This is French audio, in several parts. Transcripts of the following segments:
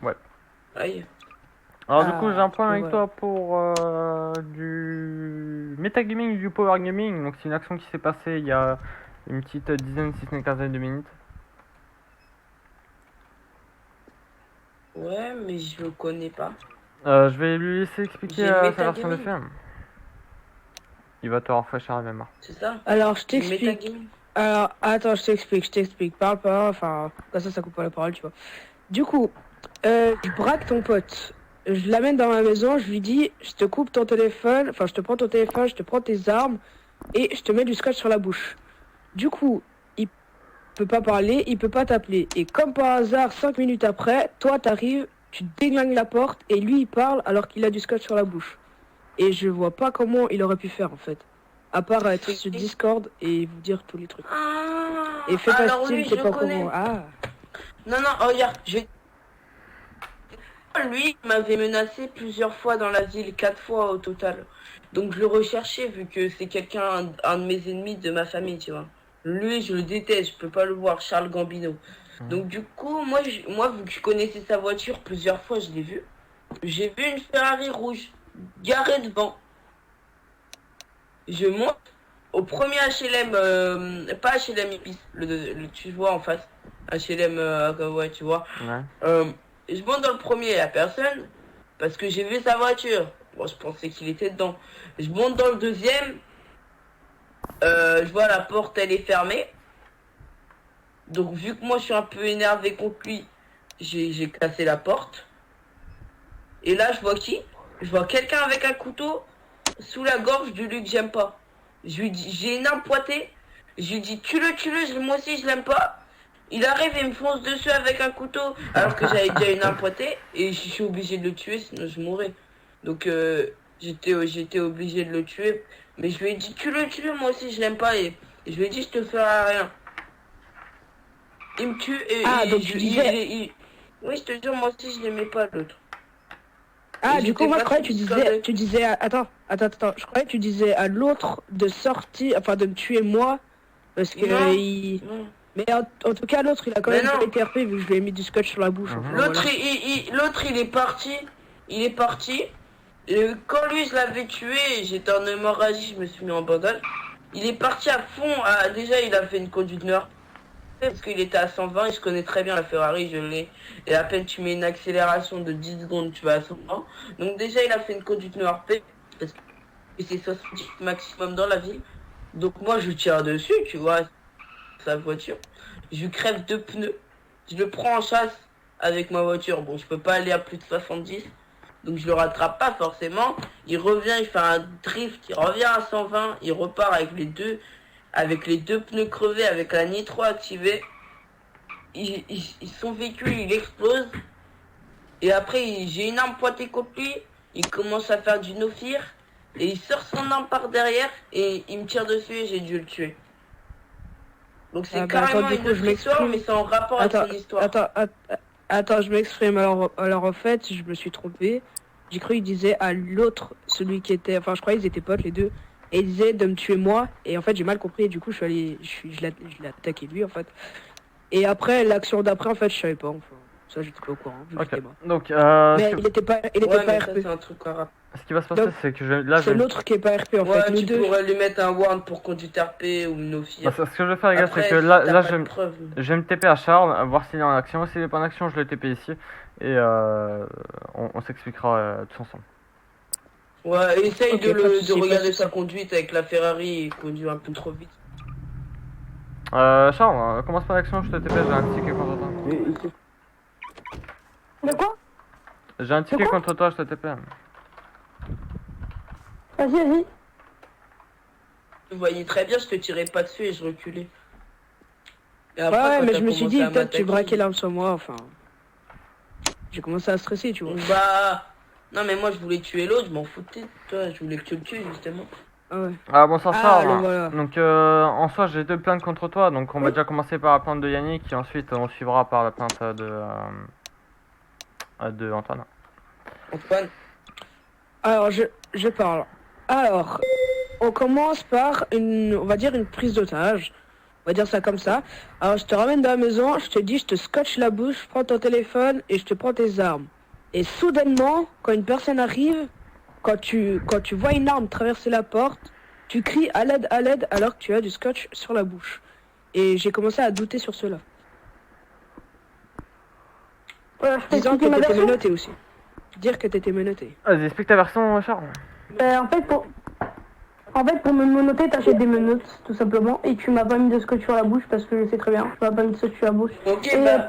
Ouais. Aïe. Alors du coup, j'ai un point ouais, avec ouais. toi pour du metagaming et du power gaming. Donc c'est une action qui s'est passée il y a une petite dizaine, si ce n'est quinzaine de minutes. Ouais, mais je le connais pas. Je vais lui laisser expliquer J'ai sa version de metagaming, film. Il va te rafraîchir la mémoire. c'est ça? Alors, je Du t'explique. metagaming. Alors, attends, je t'explique. Parle pas, enfin, comme ça coupe pas la parole, tu vois. Du coup, je braque ton pote. Je l'amène dans ma maison, je lui dis, je te coupe ton téléphone, enfin, je te prends ton téléphone, je te prends tes armes, et je te mets du scotch sur la bouche. Du coup, il peut pas parler, il peut pas t'appeler. Et comme par hasard, 5 minutes après, toi, t'arrives, tu déglingues la porte, et lui, il parle alors qu'il a du scotch sur la bouche. Et je vois pas comment il aurait pu faire, en fait. À part être sur Discord et vous dire tous les trucs. Ah, Et fais pas alors style, lui, t'es je pas au connais. courant. Ah. Non, non, regarde, lui, il m'avait menacé plusieurs fois dans la ville, 4 fois au total. Donc je le recherchais vu que c'est quelqu'un, un de mes ennemis de ma famille, tu vois. Lui, je le déteste, je peux pas le voir, Charles Gambino. Donc du coup, moi vu que je connaissais sa voiture plusieurs fois, je l'ai vu. J'ai vu une Ferrari rouge garée devant. Je monte au premier HLM, pas HLM Ibis, tu vois en face. HLM, ouais, tu vois. Ouais. Je monte dans le premier, il y a personne, parce que j'ai vu sa voiture. Bon, je pensais qu'il était dedans. Je monte dans le deuxième, je vois la porte, elle est fermée. Donc vu que moi je suis un peu énervé contre lui, j'ai cassé la porte. Et là, je vois qui? Je vois quelqu'un avec un couteau sous la gorge du Luc, j'aime pas. Je lui dis, j'ai une arme pointée. Je lui dis, tue-le, moi aussi je l'aime pas. Il arrive et me fonce dessus avec un couteau, alors que j'avais déjà une arme pointée, et je suis obligé de le tuer, sinon je mourrais. Donc j'étais obligé de le tuer. Mais je lui ai dit, tue-le, moi aussi je l'aime pas, et je lui ai dit, je te ferai rien. Il me tue, Ah, et donc tu disais. oui, je te jure, moi aussi je l'aimais pas l'autre. Ah, Et du coup, j'étais moi, je pas croyais sur que Discord. tu disais, attends, je croyais que tu disais à l'autre de sortir, enfin, de me tuer moi, parce que Non, il... non. Mais en tout cas, l'autre, il a quand Mais même non. pas été RP vu que je lui ai mis du scotch sur la bouche, enfin, L'autre, voilà. l'autre, il est parti. Il est parti. Et quand lui, je l'avais tué, j'étais en hémorragie, je me suis mis en bandage. Il est parti à fond. Déjà, il a fait une conduite noire. Parce qu'il était à 120 et je connais très bien la Ferrari, je l'ai. Et à peine tu mets une accélération de 10 secondes, tu vas à 120. Donc déjà, il a fait une conduite noire parce que c'est 70 maximum dans la ville. Donc moi, je tire dessus, tu vois, sa voiture. Je lui crève 2 pneus. Je le prends en chasse avec ma voiture. Bon, je peux pas aller à plus de 70. Donc je le rattrape pas forcément. Il revient, il fait un drift, il revient à 120, il repart avec les deux pneus crevés, avec la nitro activée. Son véhicule, il explose. Et après, j'ai une arme pointée contre lui. Il commence à faire du no-fear. Et il sort son arme par derrière et il me tire dessus et j'ai dû le tuer. Donc c'est Ah, bah, attends, carrément du une coup, je autre histoire, mais m'exprime. c'est en rapport avec Attends, son histoire. attends, je m'exprime. Alors, en fait, je me suis trompé. J'ai cru qu'il disait à l'autre, celui qui était. Enfin, je croyais qu'ils étaient potes, les deux. Et il disait de me tuer moi. Et en fait, j'ai mal compris. Et du coup, je l'ai attaqué lui, en fait. Et après, l'action d'après, en fait, je savais pas. Enfin, ça, j'étais pas au courant, vu que Ok. j'étais mort. Donc, Mais il était pas Ouais, mais ça, RP. c'est un truc à rapport. ce qui va se passer, Donc, c'est que là, c'est l'autre qui est pas RP, en fait. Ouais, Nous tu deux. pourrais lui mettre un warn pour conduite RP ou une Bah, OFIR. ce que je vais faire, les gars, c'est Après, que si là, t'as là pas de preuves. je vais me TP à Charles, voir s'il est en action. S'il est pas en action, je le TP ici. Et on s'expliquera tous ensemble. Ouais, essaye Ok, pas de soucis, de pas de regarder soucis. sa conduite avec la Ferrari, il conduit un peu trop vite. Charles, commence par l'action, je te TP, j'ai un ticket contre toi. De quoi? J'ai un ticket quoi contre toi, je te TP. Vas-y. Je voyais très bien, je te tirais pas dessus et je reculais. Et Ouais, après, quand mais t'as je me suis commencé dit, à peut-être tu m'attaquer, braquais l'arme sur moi, enfin. J'ai commencé à stresser, tu vois. bah... Non, mais moi, je voulais tuer l'autre, je m'en foutais. Toi, je voulais que tu le tues, justement. Ah ouais. Ah bon, ça Ah, Charles. le voilà. Donc, en soi, j'ai 2 plaintes contre toi. Donc, on va déjà commencer par la plainte de Yannick. Et ensuite, on suivra par la plainte de Antoine. Antoine, Alors, je parle. Alors, on commence par on va dire une prise d'otage. On va dire ça comme ça. Alors je te ramène dans la maison, je te dis, je te scotche la bouche, je prends ton téléphone et je te prends tes armes. Et soudainement, quand une personne arrive, quand tu vois une arme traverser la porte, tu cries à l'aide alors que tu as du scotch sur la bouche. Et j'ai commencé à douter sur cela. Je peux Disant que expliquer ma t'étais version. menotté aussi. Dire que t'étais menotté. Vas-y, explique ta version, Charles. En fait, pour me menotter, t'achètes des menottes, tout simplement. Et tu m'as pas mis de scotch sur la bouche parce que je sais très bien. Tu m'as pas mis de scotch sur la bouche. Ok, Et bah,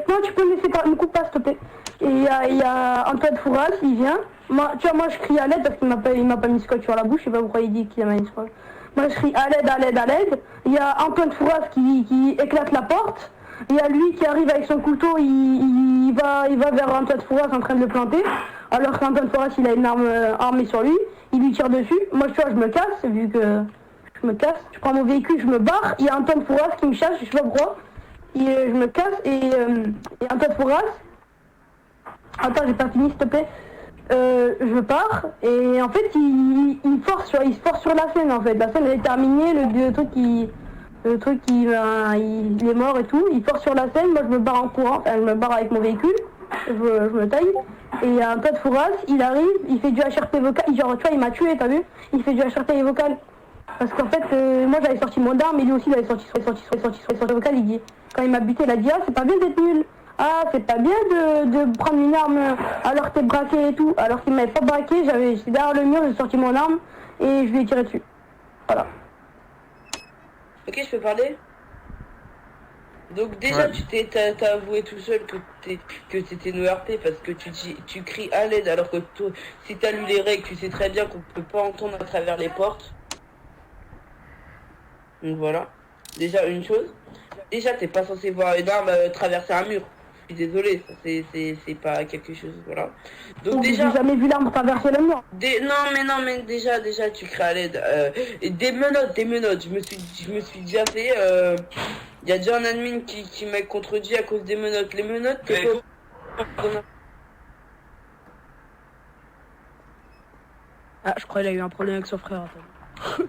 non, tu peux me laisser pas, me coupe pas, s'il te plaît. Et il y a Antoine Fouras, il vient. Moi, tu vois, moi, je crie à l'aide parce qu'il m'a pas mis de scotch sur la bouche. Je sais pas pourquoi il dit qu'il a mis de scotch. Moi, je crie à l'aide. Il y a Antoine Fouras qui éclate la porte. Il y a lui qui arrive avec son couteau, il va vers Antoine Fouras en train de le planter. Alors qu'Antoine Fouras, il a une arme armée sur lui. Il lui tire dessus. Moi, tu vois, je me casse, vu que je me casse. Je prends mon véhicule, je me barre. Il y a Antoine Fouras qui me chasse, je sais pas pourquoi. Et je me casse et Antoine Fouras. Attends, j'ai pas fini, s'il te plaît. Je pars et en fait, il se force sur la scène en fait. La scène est terminée, le truc il est mort et tout. Il force sur la scène, moi je me barre en courant, enfin je me barre avec mon véhicule, je me taille. Et il y a un pote Fouras, il arrive, il fait du HRP vocal, genre tu vois il m'a tué, t'as vu? Il fait du HRP vocal. Parce qu'en fait, moi j'avais sorti mon arme, et lui aussi il avait sorti vocal, il dit, quand il m'a buté, il a dit ah c'est pas bien d'être nul. Ah c'est pas bien de prendre une arme alors que t'es braqué et tout. Alors qu'il m'avait pas braqué, j'étais derrière le mur, j'ai sorti mon arme et je lui ai tiré dessus. Voilà. ok, je peux parler. Donc déjà, Ouais. t'as avoué tout seul que t'étais no RP parce que tu cries à l'aide alors que toi, si t'as lu les règles, tu sais très bien qu'on peut pas entendre à travers les portes. Donc voilà. Déjà une chose. Déjà, t'es pas censé voir une arme traverser un mur. Je suis désolé, ça c'est pas quelque chose, voilà. Donc déjà, J'ai jamais vu l'arme traverser le mur. non mais déjà tu cries à l'aide. Et des menottes. Je me suis déjà fait. Il y a déjà un admin qui m'a contredit à cause des menottes. Les menottes, t'es pas- Ah, je crois qu'il a eu un problème avec son frère. Attends.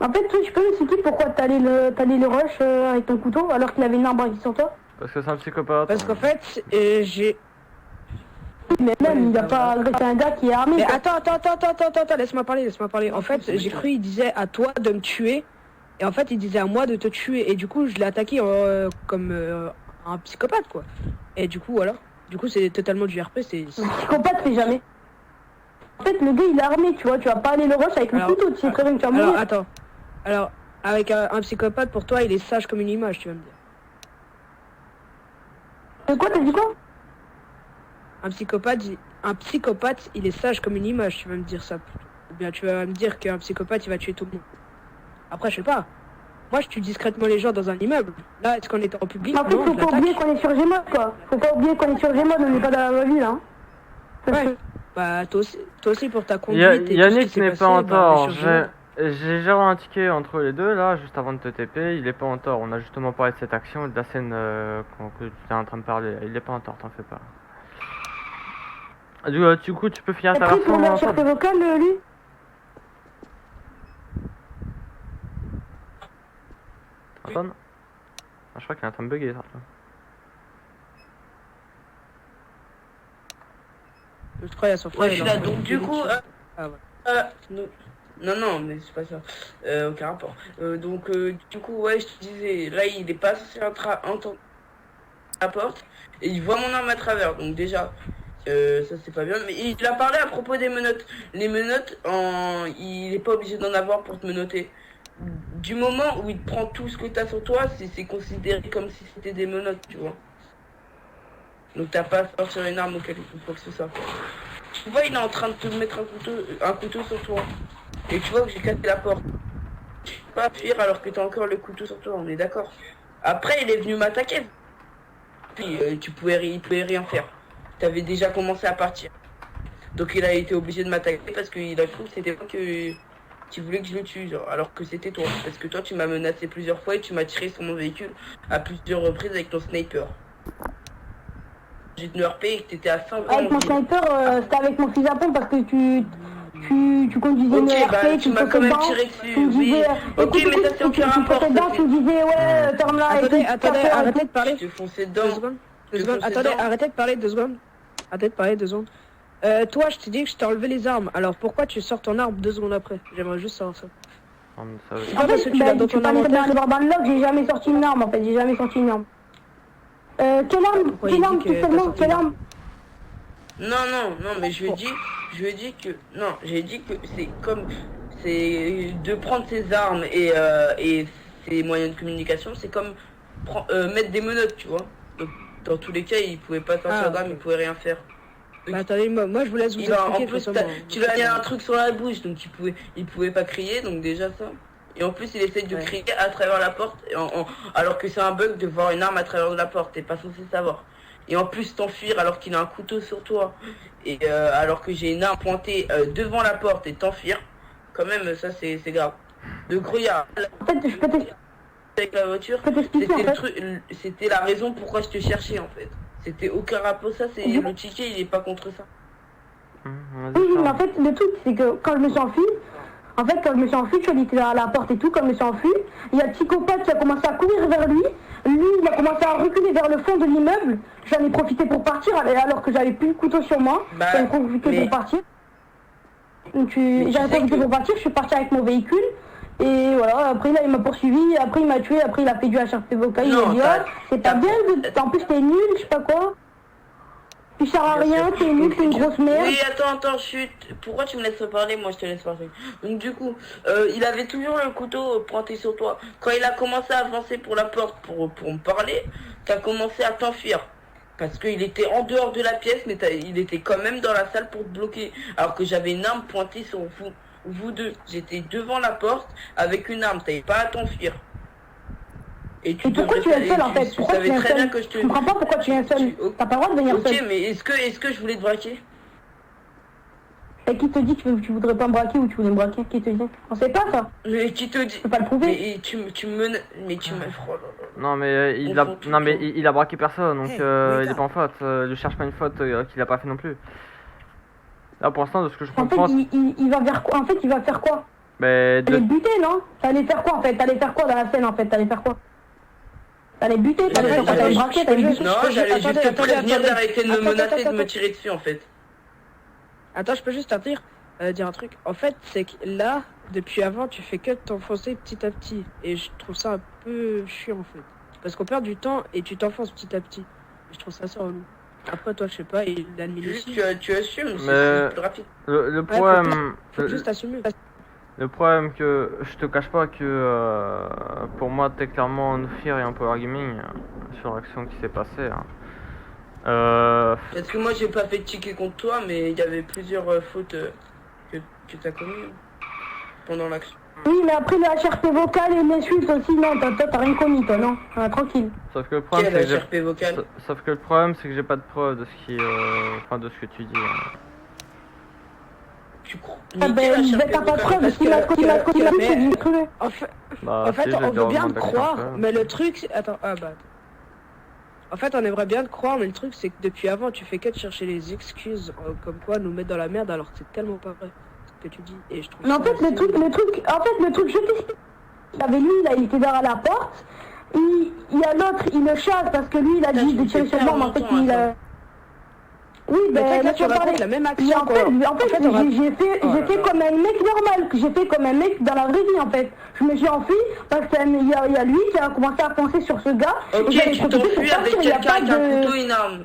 En fait, toi, tu peux m'expliquer pourquoi t'as allé le rush avec ton couteau alors qu'il avait une arme braquée sur toi? Parce que c'est un psychopathe. Parce qu'en fait, j'ai... Mais même, il a pas agressé un gars qui est armé. Mais quoi. attends, laisse-moi parler. En fait, j'ai cru il disait à toi de me tuer, et en fait, il disait à moi de te tuer, et du coup, je l'ai attaqué comme un psychopathe, quoi. Et du coup, voilà. Du coup, c'est totalement du RP, c'est... Un psychopathe fait jamais. En fait, le gars, il est armé, tu vois. Tu vas pas aller le rush avec le Alors- couteau, tu sais très bien que tu vas Alors, mourir. attends. Alors, avec un psychopathe, pour toi, il est sage comme une image, tu vas me dire. Quoi, t'as dit quoi? Un psychopathe, il est sage comme une image, tu vas me dire ça. Ou bien tu vas me dire qu'un psychopathe, il va tuer tout le monde. Après, je sais pas. Moi, je tue discrètement les gens dans un immeuble. Là, est-ce qu'on est en public? En fait, Non, faut je pas oublier l'attaque. qu'on est sur Gmod, quoi. Faut pas oublier qu'on est sur Gmod, on n'est pas dans la vraie vie, là. Hein. Parce Ouais. que- Bah, toi aussi pour ta conduite et tout ce qui Yannick s'est n'est passé, pas en bah, tort. on est sur Gmod. J'ai géré un ticket entre les deux là, juste avant de te TP. Il est pas en tort. On a justement parlé de cette action et de la scène que tu es en train de parler. Il est pas en tort, t'en fais pas. Du coup, tu peux finir ta T'as pris ton version. HRP vocal, lui? Antoine Je crois qu'il est en train de bugger ça. Je crois qu'il y a son frère. Ouais, je suis il est en là. train de Donc du coup, Ah, ouais. non, mais c'est pas ça. Aucun rapport. Donc du coup, ouais, je te disais, là, il est pas censé entendre la porte et il voit mon arme à travers. Donc déjà, ça c'est pas bien. Mais il a parlé à propos des menottes. Les menottes, il est pas obligé d'en avoir pour te menotter. Du moment où il te prend tout ce que t'as sur toi, c'est considéré comme si c'était des menottes, tu vois. Donc t'as pas à sortir une arme ou quoi que ce soit. Tu vois, il est en train de te mettre un couteau sur toi. Et tu vois que j'ai cassé la porte. Tu peux pas fuir alors que t'as encore le couteau sur toi, on est d'accord. Après, il est venu m'attaquer. Puis il pouvait rien faire. T'avais déjà commencé à partir. Donc il a été obligé de m'attaquer parce qu'il a cru que c'était moi qui voulait que je le tue, genre, alors que c'était toi. Parce que toi, tu m'as menacé plusieurs fois et tu m'as tiré sur mon véhicule à plusieurs reprises avec ton sniper. J'ai tenu RP et que t'étais à 5 ans. Avec mon sniper, c'était avec mon fusil à pompe parce que tu Tu conduisais Ok, une bah RP, tu tu me m'as quand passais même dedans. tiré Tu dessus, me oui. disais, Ok, mais ça c'est aucun tu me rapport. passais dedans, tu me disais, ouais, ferme-la. et Attendez, puis, attendez, casse-toi, arrêtez de parler. Je t'ai foncé Deux dedans. secondes. Je Deux te secondes. fonçais Attendez, dedans. arrêtez de parler 2 secondes. Arrêtez de parler 2 secondes. Toi, je t'ai dit que je t'ai enlevé les armes. Alors pourquoi tu sors ton arme 2 secondes après? J'aimerais juste savoir ça. Non, mais ça, C'est En pas parce que fait, tu l'as dans tu ton parlais inventaire. dans le log, j'ai jamais sorti une arme en fait, j'ai jamais sorti une arme. Quelle arme Pourquoi Quelle il arme dit que tout t'as seulement sorti Quelle une arme Non, mais je lui ai dit que, non, j'ai dit que c'est de prendre ses armes et ses moyens de communication, c'est comme mettre des menottes, tu vois. Donc, dans tous les cas, il pouvait pas sortir Ah, d'armes, ok. il pouvait rien faire. Bah attendez, moi je vous laisse vous En expliquer. plus, de toute façon, tu lui as mis un truc sur la bouche, donc il pouvait pas crier, donc déjà ça. Et en plus, il essaie de Ouais. crier à travers la porte, alors que c'est un bug de voir une arme à travers la porte, t'es pas censé savoir. Et en plus, t'enfuir alors qu'il a un couteau sur toi, et alors que j'ai une arme pointée devant la porte et t'enfuir, quand même, ça c'est grave. De grouillard En fait, je peux t'expliquer avec la voiture, en fait. c'était la raison pourquoi je te cherchais en fait. C'était aucun rapport, ça c'est le ticket, il est pas contre ça. vas-y, Oui, mais parle. en fait, le truc, c'est que quand je me suis enfui, je suis allée à la porte et tout, quand je me suis enfui, il y a le psychopathe qui a commencé à courir vers lui. Lui, il a commencé à reculer vers le fond de l'immeuble. J'en ai profité pour partir, alors que j'avais plus le couteau sur moi. Bah, J'en ai profité mais- pour partir. Donc, Mais tu j'en ai sais profité que- pour partir, je suis parti avec mon véhicule. Et voilà, après là, il m'a poursuivi, après il m'a tué, après il a fait du HRP vocal, il Non, m'a dit, t'as- oh, c'est pas t'as- bien, en plus t'es nul, je sais pas quoi. Tu sers à rien, t'es nul, t'es une grosse merde. Oui, attends, chut. Pourquoi tu me laisses parler? Moi, je te laisse parler. Donc, du coup, il avait toujours le couteau pointé sur toi. Quand il a commencé à avancer pour la porte pour me parler, t'as commencé à t'enfuir. Parce qu'il était en dehors de la pièce, mais il était quand même dans la salle pour te bloquer. Alors que j'avais une arme pointée sur vous deux. J'étais devant la porte avec une arme. T'avais pas à t'enfuir. Et Et pourquoi tu es seul en fait? Tu Pourquoi tu savais viens très bien seul? que je te... Je comprends pas pourquoi tu viens seul. T'as pas le droit de venir Ok, seul. mais est-ce que je voulais te braquer? Et qui te dit que tu voudrais pas me braquer ou tu voulais me braquer? Qui te dit? On sait pas ça. Mais qui te dit? Je peux pas le prouver. Mais tu me... Mais tu me... Oh là là. Non mais On il a fond tout non mais le temps. il a braqué personne donc Hey, il wake est pas en faute. Ne cherche pas une faute qu'il a pas fait non plus. Là pour l'instant de ce que je En fait, comprends, il va vers quoi? En fait, il va faire quoi? mais T'allais le buter, non? T'allais faire quoi en fait? T'allais faire quoi dans la scène en fait? T'allais faire quoi? T'allais buter, t'allais faire quoi? T'allais braquer, t'allais buter. Non, j'allais juste te prévenir d'arrêter de me Attends, menacer et de attends, me tirer dessus en fait. Attends, je peux juste dire un truc. En fait, c'est que là, depuis avant, tu fais que t'enfoncer petit à petit. Et je trouve ça un peu chiant en fait. Parce qu'on perd du temps et tu t'enfonces petit à petit. Et je trouve ça assez relou. Après, toi, je sais pas, et l'admin Juste, aussi. tu assumes, Mais- c'est plus rapide. le Ouais, problème Faut juste assumer. le problème que je te cache pas que pour moi t'es clairement on fear et un power gaming sur l'action qui s'est passée. Hein. Parce que moi j'ai pas fait de ticket contre toi, mais il y avait plusieurs fautes que t'as commises pendant l'action. Oui, mais après le HRP vocal et l'insulte aussi, non, t'as rien commis, toi, non? Ah, tranquille. Sauf que le problème Quel c'est que HRP vocal? sauf que le problème c'est que j'ai pas de preuve de ce qui enfin de ce que tu dis. Hein. Tu crois? Ah ben, t'as pas de preuve, parce qu'il m'a dit, c'est du crevé. En fait, Bah, En fait, si, je vais on te veut bien demander te quelqu'un croire, après. mais le truc, attends, en fait, on aimerait bien te croire, mais le truc, c'est que depuis avant, tu fais que de chercher les excuses, comme quoi nous mettre dans la merde, alors que c'est tellement pas vrai ce que tu dis. Et je trouve Mais en ça fait, le truc, je t'explique. Il avait lui, là, il était derrière la porte. Il y a l'autre, il le chasse parce que lui, il a Putain, dit tu de me tirer fais sur moi, mais en perdre fait, mon il temps, a... Oui, Mais ben, là, tu laisse-moi parler. racontes la même Mais action, en quoi. fait, on va- j'ai fait Oh là là. comme un mec normal, j'ai fait comme un mec dans la vraie vie, en fait. Je me suis enfui parce qu'il y a lui qui a commencé à foncer sur ce gars. Ok, et j'avais tu profité pour t'enfuis partir, avec il y a quelqu'un pas avec un de- couteau et une arme.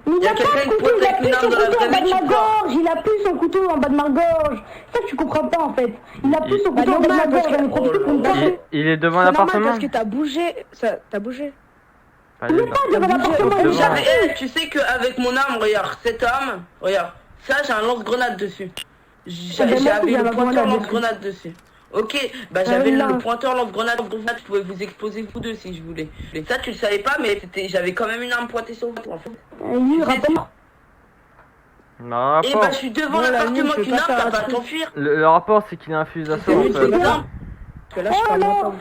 Mais il Y a a pas quelqu'un de qui couteau, pointe il a avec plus une son arme dans la couteau en vraie bas de vie, ma tu crois? gorge, il a plus son couteau en bas de ma gorge. C'est ça que tu comprends pas en fait. Il a plus son Bah, couteau en bas de ma normal, gorge, parce j'en ai que- profité pour me Oh là là. parler. Il est devant C'est normal l'appartement. parce que t'as bougé, t'as bougé. Pas Il est devant. pas devant l'appartement, il est Devant. jamais. Tu sais qu'avec mon arme, regarde, cette arme, regarde, ça j'ai un lance-grenade dessus. Ah ben, moi aussi, J'avais j'ai un le pointeur lance-grenade lance-grenade dessus. Ok, bah j'avais oui, là. le pointeur lance-grenade, je pouvais vous exploser vous deux si je voulais. Mais ça tu le savais pas, mais j'avais quand même une arme pointée sur vous en fait. Lui, rappelle. Le Et rapport, bah je suis devant Bon, la l'appartement nuit, je avec peux une pas arme, faire t'as un pas à truc. t'enfuir. le rapport c'est qu'il a un fusil d'assaut C'est en lui fait. qui t'arme. Parce que là, je Oh parle non, longtemps.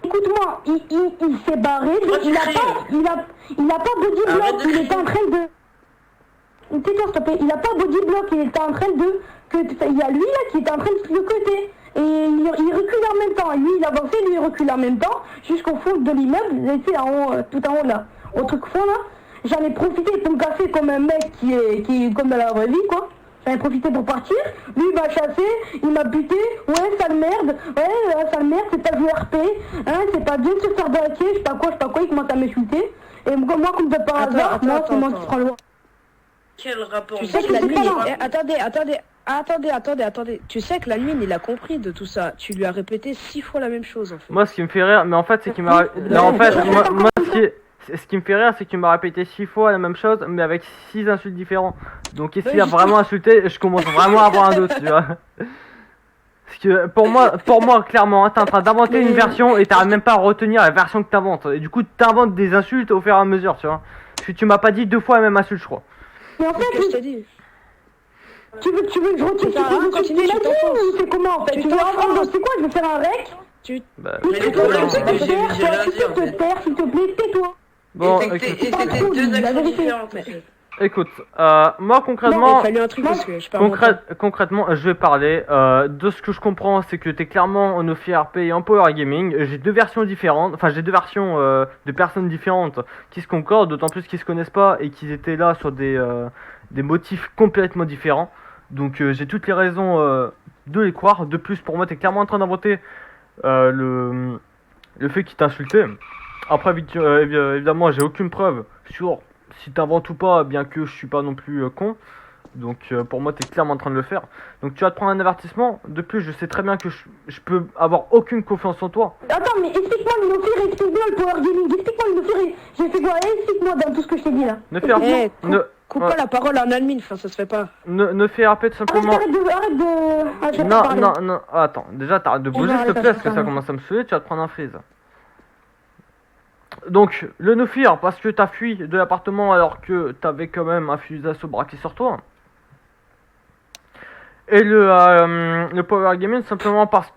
écoute-moi, il s'est barré, Toi, tu il a cries. pas body Arrête block, de il était crier. en train de... tais-toi s'il te plaît, il a pas body block, il était en train de... Il y a lui là qui était en train de le côté. Et il reculait en même temps. Lui il avançait, lui il reculait en même temps, jusqu'au fond de l'immeuble, tu sais, en haut, tout en haut là, au truc fond là. J'en ai profité pour me casser comme un mec qui est comme dans la vraie vie quoi. J'en ai profité pour partir, lui il m'a chassé, il m'a buté, ouais sale merde, sale merde, c'est pas du RP, hein, c'est pas bien de se faire braquer, je sais pas quoi, il commence à m'insulter. Et moi comme de par hasard, moi c'est moi qui prends le loin. Quel rapport? Tu sais que l'admin... Attendez. Tu sais que l'admin, il a compris de tout ça. Tu lui as répété 6 fois la même chose, en fait. Moi, ce qui me fait rire, mais en fait, c'est qu'il m'a... Non, en fait, moi, ce qui me fait rire, c'est qu'il m'a répété 6 fois la même chose, mais avec 6 insultes différents. Donc, s'il a vraiment insulté, je commence vraiment à avoir un doute, tu vois. Parce que, pour moi clairement, hein, t'es en train d'inventer une version et t'arrives même pas à retenir la version que t'inventes. Et du coup, t'inventes des insultes au fur et à mesure, tu vois. Parce que tu m'as pas dit 2 fois la même insulte, je crois. Mais en Qu'est-ce que je fait, t'ai dit? tu veux que je retire Ça sert à rien, continue, tu t'enfonces. ou c'est comment en fait? Tu Tu veux t'enfonces. apprendre, c'est quoi? Je veux faire un rec? Bah, Mais le problème, c'est que j'ai vu lundi, en fait. S'il te plaît, tais-toi. bon, Et c'était deux actions différentes. en fait. écoute, moi concrètement... Il fallait un truc parce que je perds mon temps. Concrètement, je vais parler. De ce que je comprends, c'est que t'es clairement en Ophi RP et en Power Gaming. J'ai 2 versions différentes, enfin j'ai 2 versions de personnes différentes qui se concordent, d'autant plus qu'ils se connaissent pas et qu'ils étaient là sur des motifs complètement différents. Donc j'ai toutes les raisons de les croire. De plus, pour moi, t'es clairement en train d'inventer le fait qu'il t'a insulté. Après, évidemment, j'ai aucune preuve sur si t'inventes ou pas, bien que je suis pas non plus con. Donc pour moi, t'es clairement en train de le faire. Donc tu vas te prendre un avertissement. De plus, je sais très bien que je peux avoir aucune confiance en toi. Attends, mais explique-moi le Nofir, explique-moi le Power Gaming, explique-moi le Nofir. J'ai fait quoi? Explique-moi dans tout ce que je t'ai dit là. Ne fais RP, Coupe pas la parole à un admin, enfin ça se fait pas. ne fais RP tout simplement. Arrête de... Ah, je vais pas parler. Non, attends, déjà t'arrêtes de bouger s'il te plaît, parce que ça commence à me saouler, tu vas te prendre un freeze. Donc, le no-fear, parce que t'as fui de l'appartement alors que t'avais quand même un fusil d'assaut braqué sur toi. Et le Power Gaming, tout simplement parce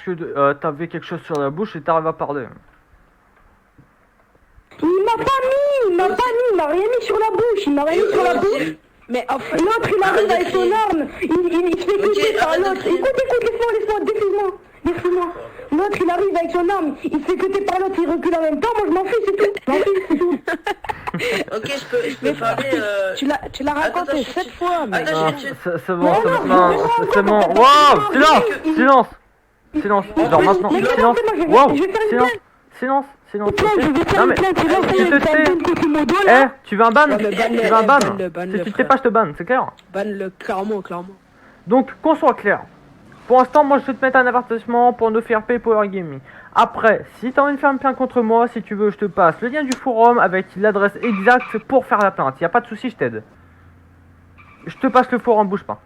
que t'avais quelque chose sur la bouche et t'arrives à parler. Il m'a rien mis sur la bouche, il m'a rien mis sur la bouche. Mais enfin, L'autre il arrive avec son arme, il se fait écouter par l'autre. Écoute, laisse-moi, laisse-moi. L'autre il arrive avec son arme, il se fait écouter par l'autre, il recule en même temps, moi je m'en fous, c'est tout. Ok, je peux parler. tu l'as raconté Attends, 7 fois, mais... Attends, C'est bon, c'est bon. Wow, silence. Genre maintenant, silence. Wow, silence. Non mais, tu te sais. Tu veux un ban? Ouais, mais Si tu te sais pas, je te banne, c'est clair. Banne-le, clairement. Donc, qu'on soit clair. Pour l'instant, moi je vais te mettre un avertissement pour no faire pay Power Gaming. Après, si t'as envie de faire une plainte contre moi, si tu veux, je te passe le lien du forum avec l'adresse exacte pour faire la plainte. Y a pas de souci, je t'aide. Je te passe le forum, bouge pas.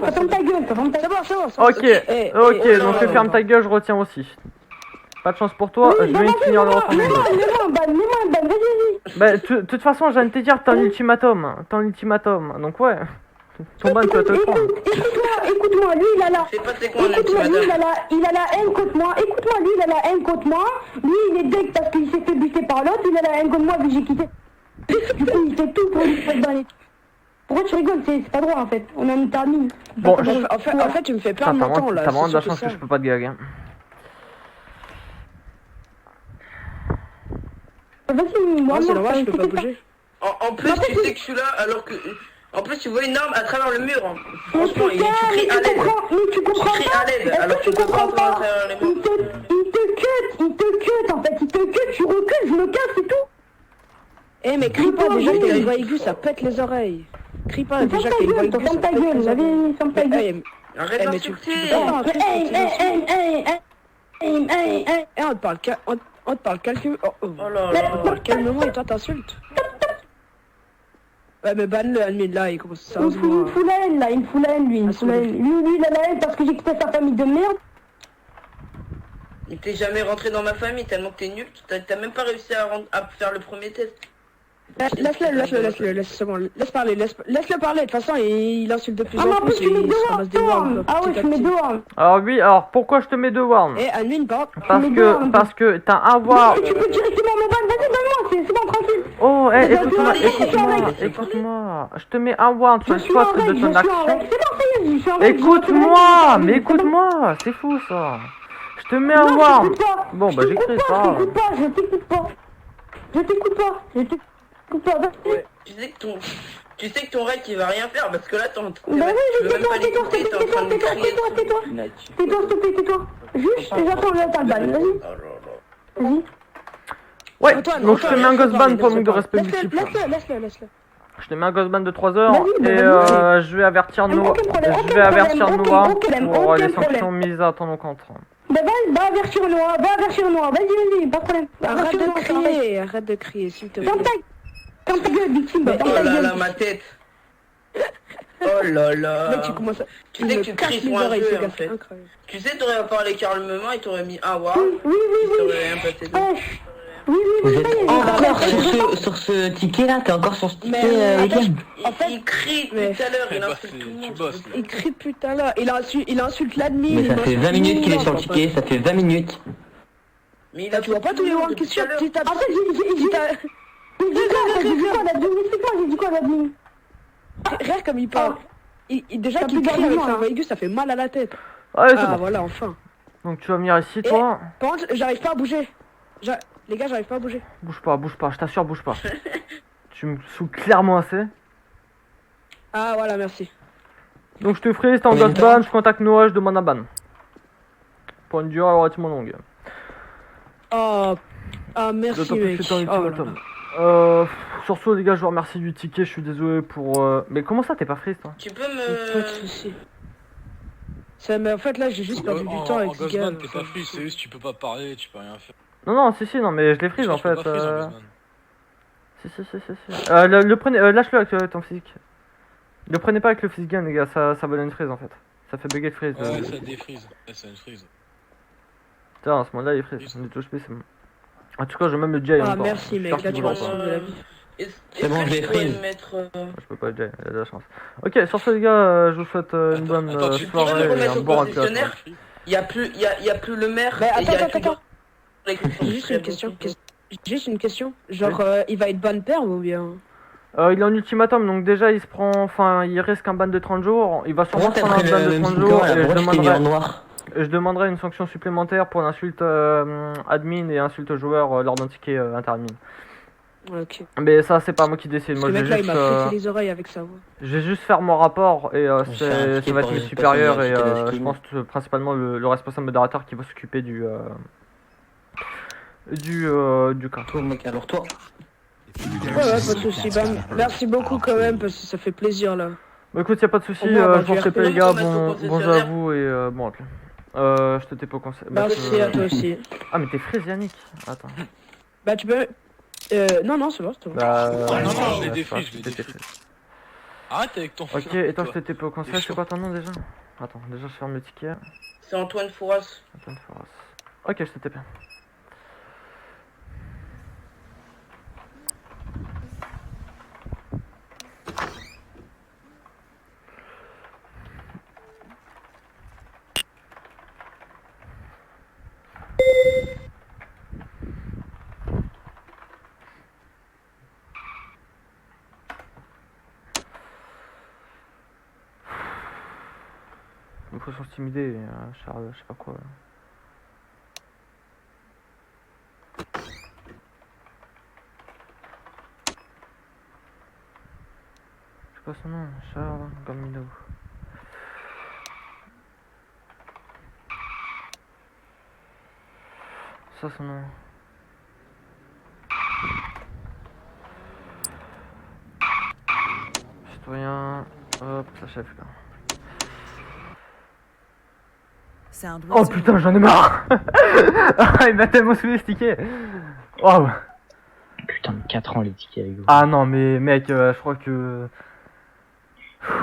Ferme ta gueule, ferme ta gueule. C'est bon. Ok, donc je ferme ta gueule, je retiens aussi. Pas de chance pour toi, je vais finir le reprendre. Mets-moi un ban, vas-y. Bah, de toute façon, je viens de te dire, t'as un ultimatum. Donc ouais. Ton ban, tu vas te le prendre. Écoute-moi, lui il a la... C'est pas c'est quoi un Écoute-moi, lui ultimatum. il a la haine contre moi. Écoute-moi, lui il a la haine contre moi. Lui il est deg parce qu'il s'est fait buter par l'autre. Il a la haine contre moi vu que j'ai quitté. Du coup il fait tout pour lui faire dans les... Pourquoi tu rigoles? C'est pas droit en fait. On a une termine. Bon, En fait, tu me fais perdre mon temps là. T'as vraiment de la c'est chance ça. que je peux pas te gag. Hein. Vas-y, moi, Non, c'est normal, je peux pas bouger. En plus, tu sais que je suis là alors que. En plus, tu vois une arme à travers le mur. Hein. Franchement, tu cries à l'aide. tu comprends Tu cries pas. à l'aide alors que tu peux pas entendre à travers les murs. Il te cut en fait, tu recules, je me casse et tout. Eh mais crie pas déjà qu'il y a une voix aiguë, ça pète les oreilles. Crie pas déjà qu'il y a une voix aiguë, ça ferme ta pète gueule, les oreilles. vas-y, ferme ta gueule. Arrête mais tu d'insulter. peux pas insulter, Hey. Eh, on te parle calme. Oh là là. On parle calmement et toi t'insultes. Ouais mais banne-le, admin là, il commence Il me fout la haine là, il me fout la haine lui, Lui il a la haine parce que j'ai quitté sa famille de merde. Mais t'es jamais rentré dans ma famille tellement que t'es nul. T'as même pas réussi à faire le premier test. Laisse-le, c'est bon, laisse-le parler, de toute façon il insulte de plus Ah, mais en en plus, plus tu mets et il deux se ramasse des worms. worms. Ah ouais, tu mets deux worms. Alors oui, alors pourquoi je te mets 2 warns? Et Admin, par contre, Parce que t'as un war. Tu peux directement me ban, vas-y, donne-moi, c'est bon, tranquille. Oh, Mais écoute-moi, je suis en règle. écoute-moi. Je te mets un warn sur Je une suis en faute de règle, ton je suis en action. règle. C'est bon, ça y est, je suis en règle. Écoute-moi, mais écoute-moi, c'est fou ça. Je te mets un Non, warn. je t'écoute pas. Bon, bah Je j'écris t'écoute ça. pas, je t'écoute pas. Je t'écoute pas. Vas-y. Ouais. Tu sais que ton raid il va rien faire parce que là t'es en train Bah oui, tu veux même pas l'écouter, t'es en train de crier tais-toi. Tais-toi, s'il te plaît, tais-toi. Juste, j'attends le ban, vas-y. Oh là là. Vas-y. Ouais, Antoine, donc je te Antoine, mets un ghost ban laisse-le pour manque de parler. respect multiple. Laisse-le. Je te mets un ghost ban de 3 heures Vas-y, bah et vas-y. je vais avertir Noah. Aucun problème, Je vais avertir aucun Noah problème, pour aucun les problème. sanctions mises à ton encontre. Bah va avertir Noah, vas-y, pas de problème. Arrête de crier, s'il te plaît. Ferme ta gueule, victime, Oh ferme ta là là, gueule. ma tête. Oh là là. Mec, tu commences à... Tu sais que tu cries sur un jeu c'est en fait. incroyable. Tu sais, t'aurais parlé calmement et t'aurais mis un war. Oui, Il t'aurait rien passé d'autre. wesh. Oui, Vous êtes ça y est, encore j'arrête. sur ce ticket là? T'es encore sur ce ticket, Mais, Game? En fait, Il crie mais- depuis tout à l'heure, il Bah, insulte tout le tu monde. bosses. il crie depuis tout à l'heure. Il insulte l'admin. Mais ça il fait insulte 20 minutes qu'il est tout sur le monde, ticket, ça fait 20 minutes. Mais il Bah, tu vois pas tous les worms qui depuis tout à sortent. l'heure. Si t'as... En fait, j'ai dit quoi, d'admin? Explique-moi, j'ai dit quoi, d'admin? Regarde comme il parle. Déjà T'as qu'il plus crie avec d'argument, sa voix aiguë, ça fait mal à la tête. Allez, c'est Ah bon. voilà, enfin. Donc tu vas venir ici, toi. Par contre, j'arrive pas à bouger. Les gars, j'arrive pas à bouger. Bouge pas, je t'assure, bouge pas. Tu me saoules clairement assez. Ah voilà, merci. Donc je te freeze, t'es en Combien de ghost temps ban, je contacte Noah, je demande un ban. Pour une durée relativement longue. Oh, ah merci D'autant plus mec. que c'est un Oh là là. ultimatum. Sur ce, les gars, je vous remercie du ticket, je suis désolé pour... Mais comment ça, t'es pas freeze, toi? Tu peux Pas de me... soucis. Mais en fait là j'ai juste perdu du temps En avec ce gars. Ghostman, t'es pas free, c'est juste tu peux pas parler, tu peux rien faire. Non, si, non, mais je l'ai freeze en Je peux fait. pas freeze en Ghostman. Si. Le prenez, lâche-le avec ton physique. Le prenez pas avec le physique gun, les gars, ça va une freeze en fait. Ça fait bugger de freeze. Ouais, ça défreeze. Ouais, c'est une freeze. Tiens, à ce moment-là, il freeze. On est touche c'est bon. En tout cas, je vais même le Jay. Ah encore. merci mec, J'espère là qu'il tu vous m'as l'entend. sauvé la vie. C'est bon, je l'ai pourrais freeze. mettre... Je peux pas Jay, il a de la chance. Ok, sur ce, les gars, je vous souhaite une bonne Attends, tu pourrais me soirée et remettre un au bon concessionnaire récupération. Il y a plus le maire. Mais et il y a attends. plus de- Juste une question. Juste une question. Genre il va être ban perm ou bien? Il est en ultimatum, donc déjà il se prend, enfin il risque un ban de 30 jours, il va sûrement Pourquoi se t'as prendre un pris ban le de même 30 ticket jours là? et Pourquoi tu t'es mis en noir? je demanderai une sanction supplémentaire pour l'insulte admin et insulte joueur lors d'un ticket interadmin. Ok. Mais ça c'est pas moi qui décide, Ce moi je mec vais là il juste, m'a pété les oreilles avec sa voix. je vais juste faire mon rapport et Je fais un ça ticket va être pour mes une supérieurs et personne de je skin. pense principalement le responsable modérateur qui va s'occuper du cas. Toi, mec, alors toi. Ouais, pas de soucis. Bah, merci beaucoup quand même parce que ça fait plaisir là. Bah écoute, y a pas de soucis, Au moins, on va je vous du refais pas RP. les gars, On va se bon concessionnaire. jeu à vous et bon appelez. Je te TP au conseil. Merci à toi aussi. Ah mais t'es fraise Yannick. Attends. Bah tu peux... non, c'est bon, c'est bon. Bah non, je l'ai ouais, défrit, pas, je l'ai t'es défrit. fraise. Arrête avec ton Ok, et toi je te TP au conseil, T'es c'est chaud. quoi ton nom déjà? Attends, déjà je ferme le ticket. C'est Antoine Fouras. Attends, Foras. Ok, je te TP. L'impression timidée, Charles, je sais pas quoi. Là. Je sais pas son nom, Charles Gamino. Ça son nom. Citoyen, hop, ça chef là. Oh putain, j'en ai marre. Ah, il m'a tellement saoulé ce ticket. Waouh. Putain, 4 ans les tickets avec vous. Ah non, mais mec, je crois que...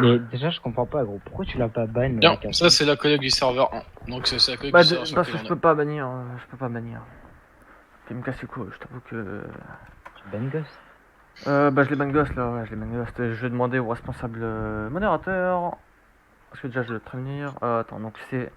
Mais déjà, je comprends pas, gros. Pourquoi tu l'as pas ban Bien, avec un- ça c'est la collègue du serveur 1. Donc c'est la collègue Bah, du serveur parce que qui je en peux a. pas bannir, je peux pas bannir. Il me casse le cou, je t'avoue que... Tu ban gosse? Bah je les banne ghost là, ouais, je les banne ghost. Je vais demander au responsable modérateur. Parce que déjà je dois te prévenir. Attends, donc c'est